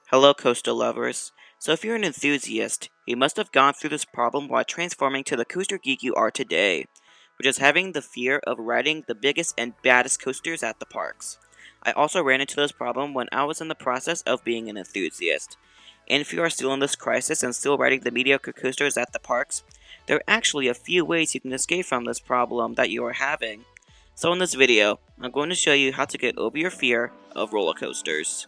Hello, coaster lovers. So if you're an enthusiast, you must have gone through this problem while transforming to the coaster geek you are today, which is having the fear of riding the biggest and baddest coasters at the parks. I also ran into this problem when I was in the process of being an enthusiast. And if you are still in this crisis and still riding the mediocre coasters at the parks, there are actually a few ways you can escape from this problem that you are having. So in this video, I'm going to show you how to get over your fear of roller coasters.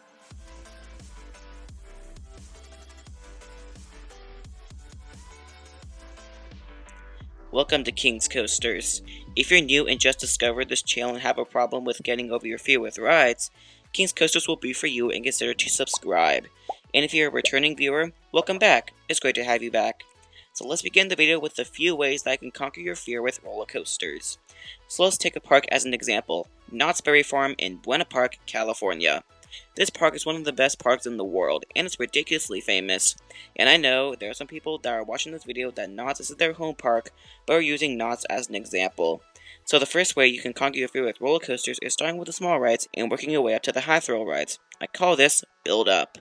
Welcome to King's Coasters. If you're new and just discovered this channel and have a problem with getting over your fear with rides, King's Coasters will be for you and consider to subscribe. And if you're a returning viewer, welcome back. It's great to have you back. So let's begin the video with a few ways that I can conquer your fear with roller coasters. So let's take a park as an example, Knott's Berry Farm in Buena Park, California. This park is one of the best parks in the world, and it's ridiculously famous. And I know there are some people that are watching this video that Knott's is their home park, but are using Knott's as an example. So the first way you can conquer your fear with roller coasters is starting with the small rides and working your way up to the high thrill rides. I call this build up.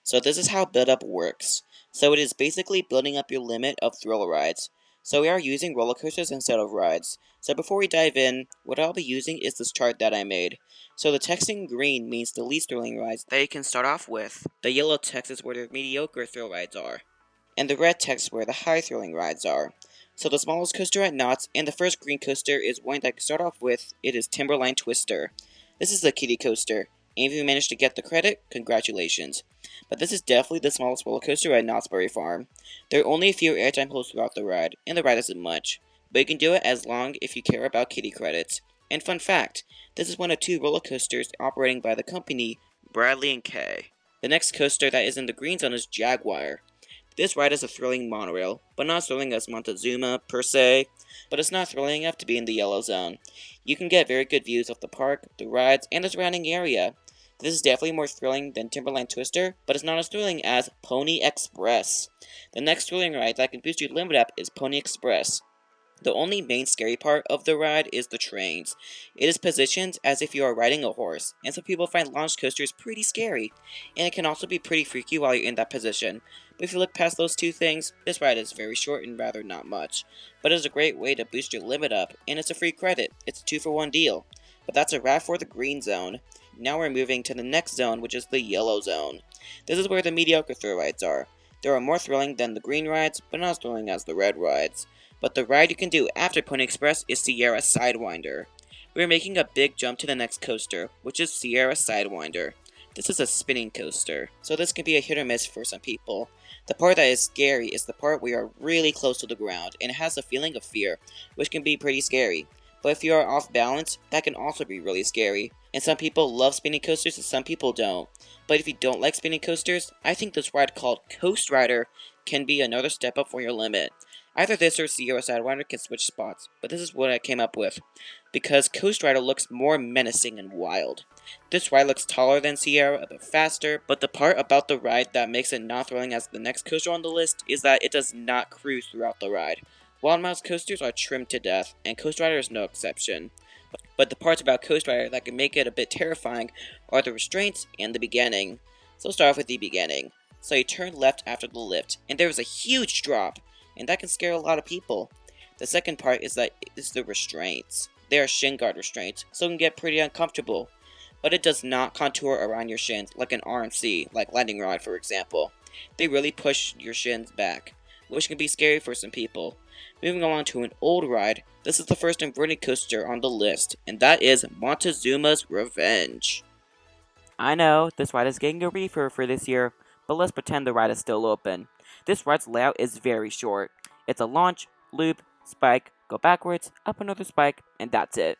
So this is how build up works. So it is basically building up your limit of thrill rides. So we are using roller coasters instead of rides. So before we dive in, what I'll be using is this chart that I made. So the text in green means the least thrilling rides that you can start off with. The yellow text is where the mediocre thrill rides are. And the red text is where the high thrilling rides are. So the smallest coaster at Knott's and the first green coaster is one that I can start off with. It is Timberline Twister. This is the kiddie coaster. And if you managed to get the credit, congratulations. But this is definitely the smallest roller coaster at Knott's Berry Farm. There are only a few airtime holes throughout the ride, and the ride isn't much. But you can do it as long if you care about kiddie credits. And fun fact, this is one of two roller coasters operating by the company Bradley & Kay. The next coaster that is in the green zone is Jaguar. This ride is a thrilling monorail, but not as thrilling as Montezuma per se, but it's not thrilling enough to be in the yellow zone. You can get very good views of the park, the rides, and the surrounding area. This is definitely more thrilling than Timberline Twister, but it's not as thrilling as Pony Express. The next thrilling ride that can boost your limit up is Pony Express. The only main scary part of the ride is the trains. It is positioned as if you are riding a horse, and some people find launch coasters pretty scary, and it can also be pretty freaky while you're in that position. But if you look past those two things, this ride is very short and rather not much. But it is a great way to boost your limit up, and it's a free credit. It's a 2-for-1 deal. But that's a wrap for the green zone. Now we're moving to the next zone, which is the yellow zone. This is where the mediocre thrill rides are. They are more thrilling than the green rides, but not as thrilling as the red rides. But the ride you can do after Pony Express is Sierra Sidewinder. We're making a big jump to the next coaster, which is Sierra Sidewinder. This is a spinning coaster, so this can be a hit or miss for some people. The part that is scary is the part where you are really close to the ground, and it has a feeling of fear, which can be pretty scary. But if you are off balance, that can also be really scary. And some people love spinning coasters and some people don't. But if you don't like spinning coasters, I think this ride called Coast Rider can be another step up for your limit. Either this or Sierra Sidewinder can switch spots, but this is what I came up with. Because Coast Rider looks more menacing and wild. This ride looks taller than Sierra, a bit faster, but the part about the ride that makes it not thrilling as the next coaster on the list is that it does not cruise throughout the ride. Wild Mouse coasters are trimmed to death, and Coast Rider is no exception. But the parts about Coast Rider that can make it a bit terrifying are the restraints and the beginning. So let's start off with the beginning. So you turn left after the lift, and there is a huge drop, and that can scare a lot of people. The second part is the restraints. They are shin guard restraints, so it can get pretty uncomfortable. But it does not contour around your shins like an RMC, like Lightning Rod for example. They really push your shins back, which can be scary for some people. Moving along to an old ride, this is the first inverted coaster on the list, and that is Montezuma's Revenge. I know, this ride is getting a refurb for this year, but let's pretend the ride is still open. This ride's layout is very short. It's a launch, loop, spike, go backwards, up another spike, and that's it.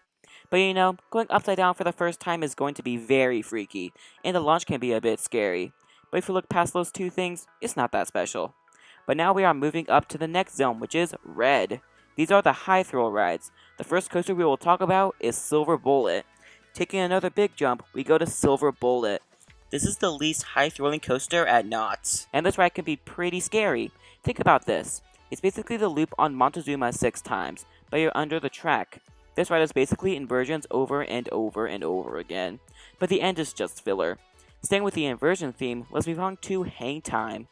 But you know, going upside down for the first time is going to be very freaky, and the launch can be a bit scary. But if you look past those two things, it's not that special. But now we are moving up to the next zone, which is red. These are the high thrill rides. The first coaster we will talk about is Silver Bullet. Taking another big jump, we go to Silver Bullet. This is the least high thrilling coaster at Knott's, and this ride can be pretty scary. Think about this. It's basically the loop on Montezuma 6 times, but you're under the track. This ride is basically inversions over and over and over again, but the end is just filler. Staying with the inversion theme, let's move on to hang time.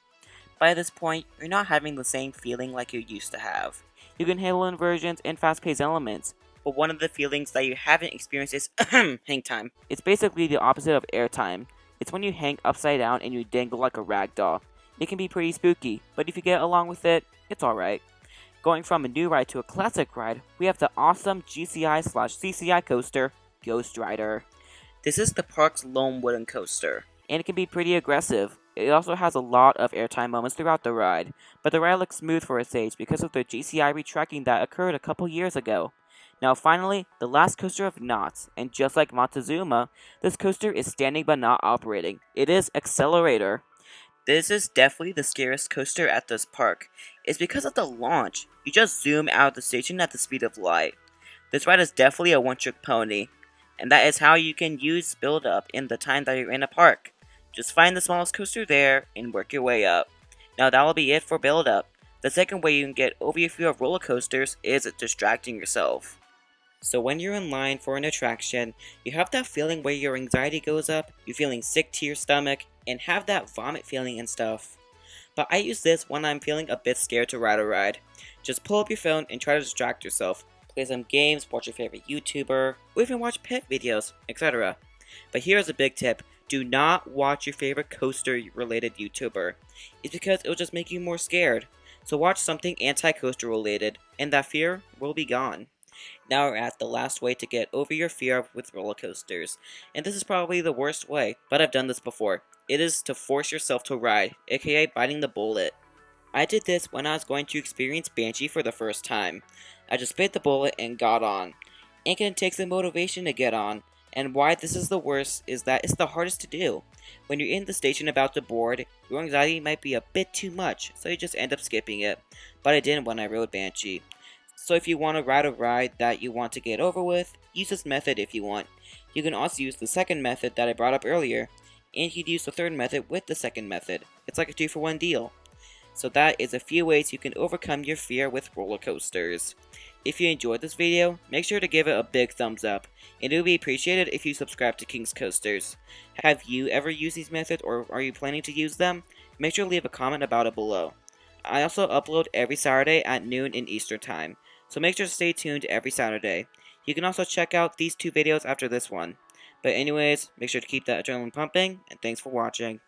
By this point, you're not having the same feeling like you used to have. You can handle inversions and fast-paced elements, but one of the feelings that you haven't experienced is hang time. It's basically the opposite of airtime. It's when you hang upside down and you dangle like a rag doll. It can be pretty spooky, but if you get along with it, it's alright. Going from a new ride to a classic ride, we have the awesome GCI/CCI coaster, Ghost Rider. This is the park's lone wooden coaster, and it can be pretty aggressive. It also has a lot of airtime moments throughout the ride, but the ride looks smooth for its age because of the GCI retracking that occurred a couple years ago. Now finally, the last coaster of Knott, and just like Montezuma, this coaster is standing but not operating. It is Accelerator. This is definitely the scariest coaster at this park. It's because of the launch. You just zoom out of the station at the speed of light. This ride is definitely a one-trick pony, and that is how you can use build-up in the time that you're in a park. Just find the smallest coaster there and work your way up. Now that will be it for build-up. The second way you can get over your fear of roller coasters is distracting yourself. So when you're in line for an attraction, you have that feeling where your anxiety goes up, you're feeling sick to your stomach, and have that vomit feeling and stuff. But I use this when I'm feeling a bit scared to ride a ride. Just pull up your phone and try to distract yourself. Play some games, watch your favorite YouTuber, or even watch pet videos, etc. But here's a big tip. Do not watch your favorite coaster-related YouTuber. It's because it will just make you more scared. So watch something anti-coaster related, and that fear will be gone. Now we're at the last way to get over your fear with roller coasters, and this is probably the worst way, but I've done this before. It is to force yourself to ride, aka biting the bullet. I did this when I was going to experience Banshee for the first time. I just bit the bullet and got on. And it takes some motivation to get on, and why this is the worst is that it's the hardest to do. When you're in the station about to board, your anxiety might be a bit too much, so you just end up skipping it. But I didn't when I rode Banshee. So if you want to ride a ride that you want to get over with, use this method if you want. You can also use the second method that I brought up earlier, and you can use the third method with the second method. It's like a 2-for-1 deal. So that is a few ways you can overcome your fear with roller coasters. If you enjoyed this video, make sure to give it a big thumbs up, and it would be appreciated if you subscribe to King's Coasters. Have you ever used these methods, or are you planning to use them? Make sure to leave a comment about it below. I also upload every Saturday at noon in Eastern Time, so make sure to stay tuned every Saturday. You can also check out these two videos after this one. But anyways, make sure to keep that adrenaline pumping, and thanks for watching.